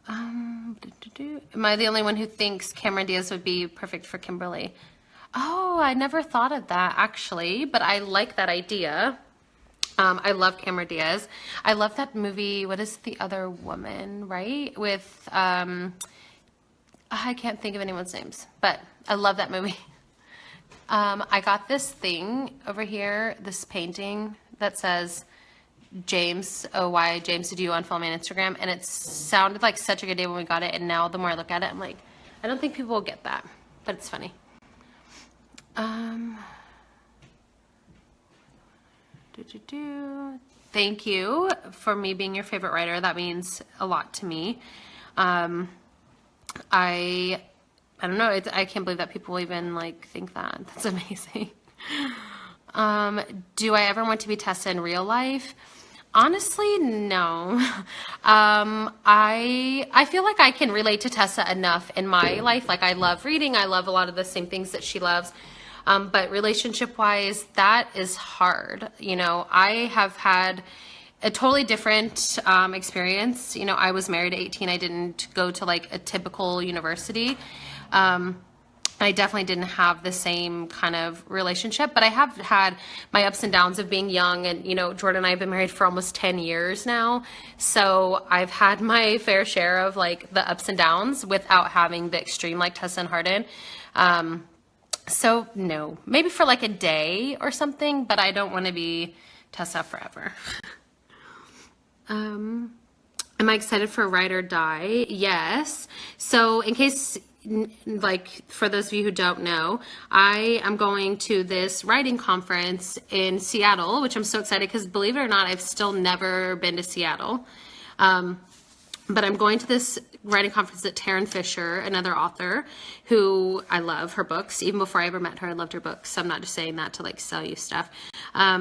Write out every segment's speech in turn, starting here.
Am I the only one who thinks Cameron Diaz would be perfect for Kimberly? Oh, I never thought of that actually, but I like that idea. I love Cameron Diaz. I love that movie. What is The Other Woman, right? With, I can't think of anyone's names, but I love that movie. I got this thing over here, this painting that says, James, O-Y, James, did you unfollow me on Instagram? And it sounded like such a good day when we got it. And now the more I look at it, I'm like, I don't think people will get that, but it's funny. Thank you for me being your favorite writer. That means a lot to me. I don't know. I can't believe that people even like think that. That's amazing. Do I ever want to be Tessa in real life? Honestly, no. I feel like I can relate to Tessa enough in my life. Like I love reading. I love a lot of the same things that she loves. But relationship-wise, that is hard. You know, I have had a totally different experience. You know, I was married at 18. I didn't go to like a typical university. I definitely didn't have the same kind of relationship, but I have had my ups and downs of being young. And, you know, Jordan and I have been married for almost 10 years now. So I've had my fair share of like the ups and downs without having the extreme like Tessa and Hardin. So no, maybe for like a day or something, but I don't want to be Tessa forever. Am I excited for Ride or Die? Yes. So in case, like for those of you who don't know, I am going to this writing conference in Seattle, which I'm so excited because believe it or not, I've still never been to Seattle. But I'm going to this writing conference at Taryn Fisher, another author who I love her books. Even before I ever met her, I loved her books. So I'm not just saying that to like sell you stuff.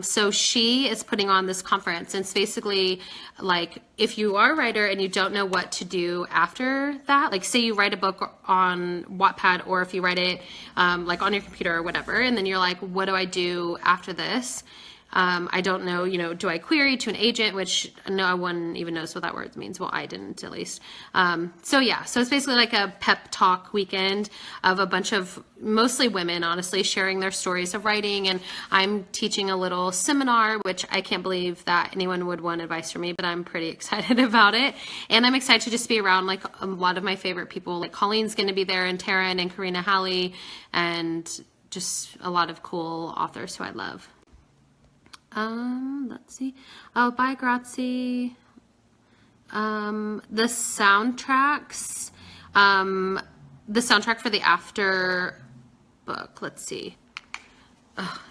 So she is putting on this conference, and it's basically like if you are a writer and you don't know what to do after that, like say you write a book on Wattpad, or if you write it like on your computer or whatever, and then you're like, what do I do after this? I don't know, you know, do I query to an agent, which no one even knows what that word means. Well, I didn't at least. So yeah, so it's basically like a pep talk weekend of a bunch of mostly women, honestly, sharing their stories of writing. And I'm teaching a little seminar, which I can't believe that anyone would want advice from me, but I'm pretty excited about it. And I'm excited to just be around like a lot of my favorite people. Like Colleen's going to be there, and Taryn and Karina Halley, and just a lot of cool authors who I love. Let's see. Oh, bye, Grazie. The soundtracks, the soundtrack for the After book, let's see.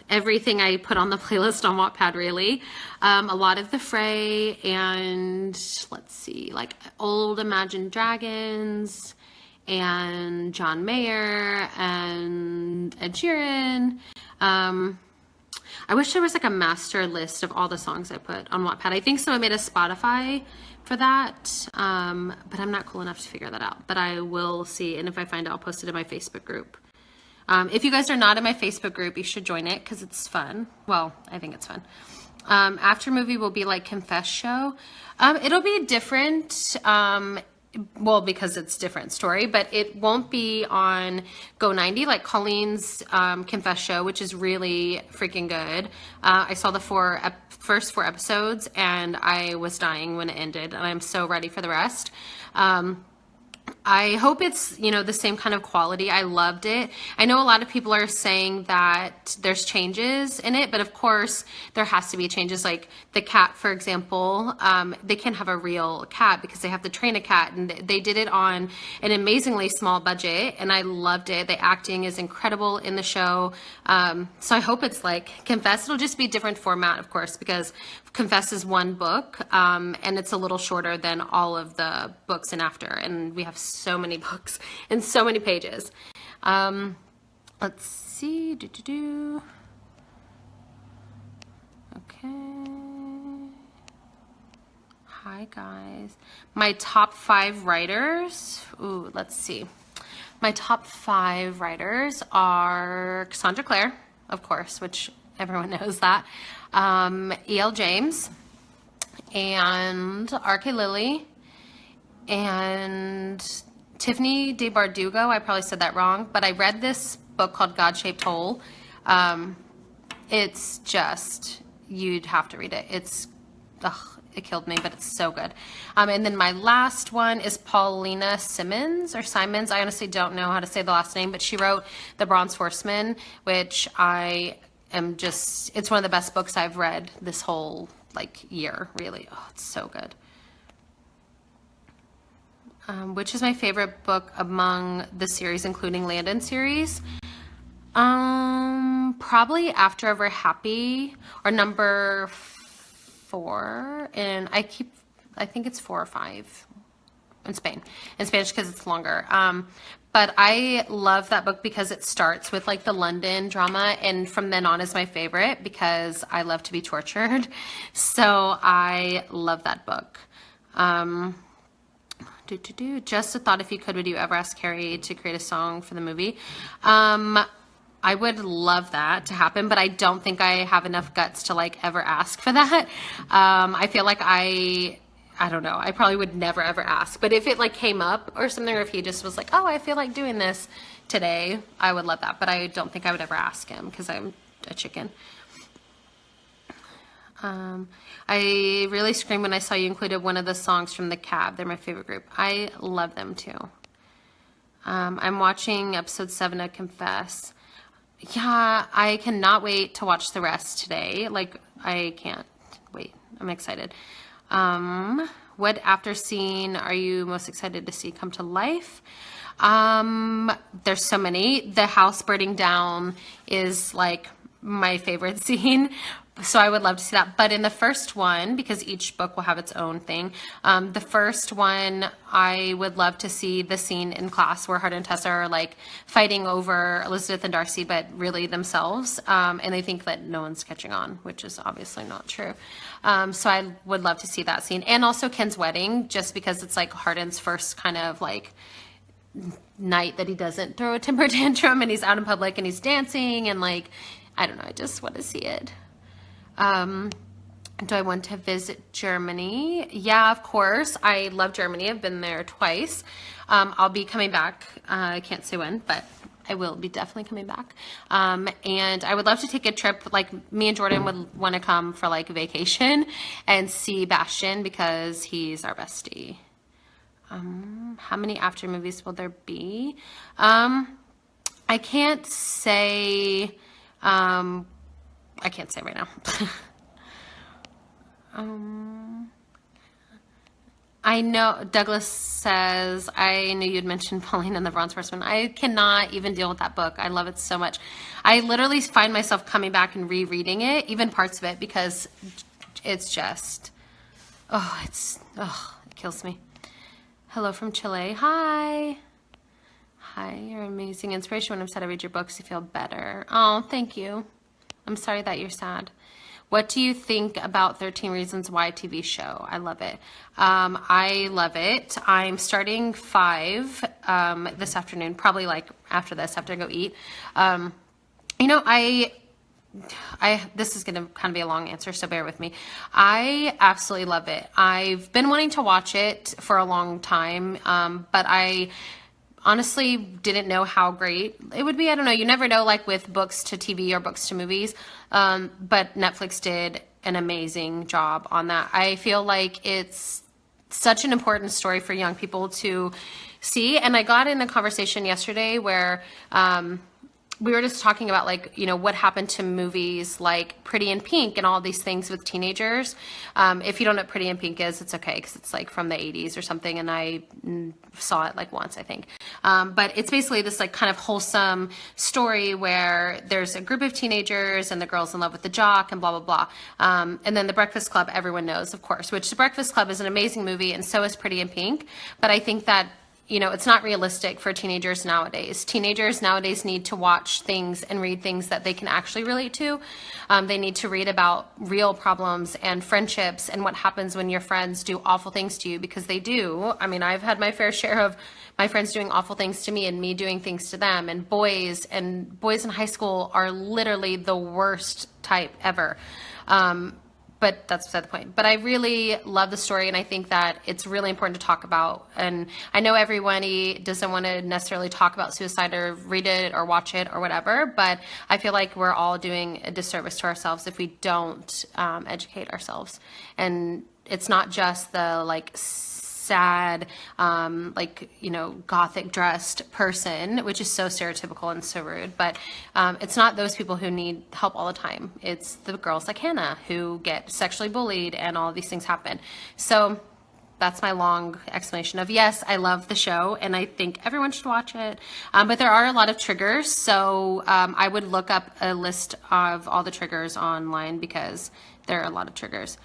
Everything I put on the playlist on Wattpad, really. A lot of The Fray, and let's see, like old Imagine Dragons, and John Mayer, and Ed Sheeran. I wish there was like a master list of all the songs I put on Wattpad. I think someone made a Spotify for that, but I'm not cool enough to figure that out. But I will see, and if I find it, I'll post it in my Facebook group. If you guys are not in my Facebook group, you should join it because it's fun. Well, I think it's fun. After movie will be like Confess Show. It'll be different. Well, because it's different story, but it won't be on Go 90 like Colleen's Confess Show, which is really freaking good. I saw the first four episodes and I was dying when it ended, and I'm so ready for the rest. I hope it's, you know, the same kind of quality. I loved it. I know a lot of people are saying that there's changes in it, but of course there has to be changes. Like the cat, for example, they can't have a real cat because they have to train a cat, and they did it on an amazingly small budget, and I loved it. The acting is incredible in the show. So I hope it's like Confess. It'll just be different format, of course, because Confess is one book, and it's a little shorter than all of the books in After, and we have so many books and so many pages. Let's see. Okay. Hi, guys. My top 5 writers. Ooh, let's see. My top 5 writers are Cassandra Clare, of course, which everyone knows that. E.L. James and R.K. Lilly and Tiffany de Bardugo, I probably said that wrong, but I read this book called God-Shaped Hole. It's just, you'd have to read it. It's, it killed me, but it's so good. And then my last one is Paulina Simmons or Simons. I honestly don't know how to say the last name, but she wrote The Bronze Horseman, which I am just, it's one of the best books I've read this whole like year, really. Oh, it's so good. Which is my favorite book among the series, including Landon series? Probably After Ever Happy, or number 4, and I think it's 4 or 5 in Spanish because it's longer. But I love that book because it starts with like the London drama, and from then on is my favorite because I love to be tortured. So I love that book. Just a thought, if you could, would you ever ask Carrie to create a song for the movie? I would love that to happen, but I don't think I have enough guts to like ever ask for that. I feel like I don't know, I probably would never ever ask, but if it like came up or something, or if he just was like, oh, I feel like doing this today, I would love that, but I don't think I would ever ask him because I'm a chicken. I really screamed when I saw you included one of the songs from The Cab. They're my favorite group. I love them too. I'm watching episode 7 of Confess. Yeah, I cannot wait to watch the rest today. Like, I can't wait. I'm excited. What after scene are you most excited to see come to life? There's so many. The house burning down is like my favorite scene. So I would love to see that. But in the first one, because each book will have its own thing, the first one, I would love to see the scene in class where Hart and Tessa are like fighting over Elizabeth and Darcy, but really themselves. And they think that no one's catching on, which is obviously not true. So I would love to see that scene. And also Ken's wedding, just because it's like Hardin's first kind of like night that he doesn't throw a temper tantrum and he's out in public and he's dancing and like, I don't know, I just want to see it. Do I want to visit Germany? Yeah, of course. I love Germany. I've been there twice. I'll be coming back. I can't say when, but I will be definitely coming back. And I would love to take a trip. Like me and Jordan would want to come for like a vacation and see Bastian because he's our bestie. How many after movies will there be? I can't say, I can't say right now. I know Douglas says, I knew you'd mentioned Pauline and the Bronze Horseman. I cannot even deal with that book. I love it so much. I literally find myself coming back and rereading it, even parts of it, because it's just, it kills me. Hello from Chile. Hi. Hi, you're an amazing inspiration. When I'm sad, I read your books, you feel better. Oh, thank you. I'm sorry that you're sad. What do you think about 13 Reasons Why TV show? I love it. I love it. I'm starting 5 this afternoon, probably like after this, after I go eat. You know, this is going to kind of be a long answer, so bear with me. I absolutely love it. I've been wanting to watch it for a long time, but I honestly didn't know how great it would be. I don't know. You never know, like with books to TV or books to movies. But Netflix did an amazing job on that. I feel like it's such an important story for young people to see. And I got in a conversation yesterday where, we were just talking about like, you know, what happened to movies like Pretty in Pink and all these things with teenagers. If you don't know what Pretty in Pink is, it's okay because it's like from the 80s or something, and I saw it like once, I think. But it's basically this like kind of wholesome story where there's a group of teenagers and the girl's in love with the jock and blah, blah, blah. And then The Breakfast Club, everyone knows, of course, which The Breakfast Club is an amazing movie, and so is Pretty in Pink. But I think that, you know, it's not realistic for teenagers nowadays. Teenagers nowadays need to watch things and read things that they can actually relate to. They need to read about real problems and friendships and what happens when your friends do awful things to you, because they do. I mean, I've had my fair share of my friends doing awful things to me and me doing things to them. And boys in high school are literally the worst type ever. but that's beside the point. But I really love the story, and I think that it's really important to talk about. And I know everyone doesn't want to necessarily talk about suicide or read it or watch it or whatever, but I feel like we're all doing a disservice to ourselves if we don't educate ourselves. And it's not just the like sad, like, you know, gothic dressed person, which is so stereotypical and so rude, but it's not those people who need help all the time. It's the girls like Hannah who get sexually bullied and all these things happen. So that's my long explanation of, yes, I love the show and I think everyone should watch it. But there are a lot of triggers. So I would look up a list of all the triggers online because there are a lot of triggers.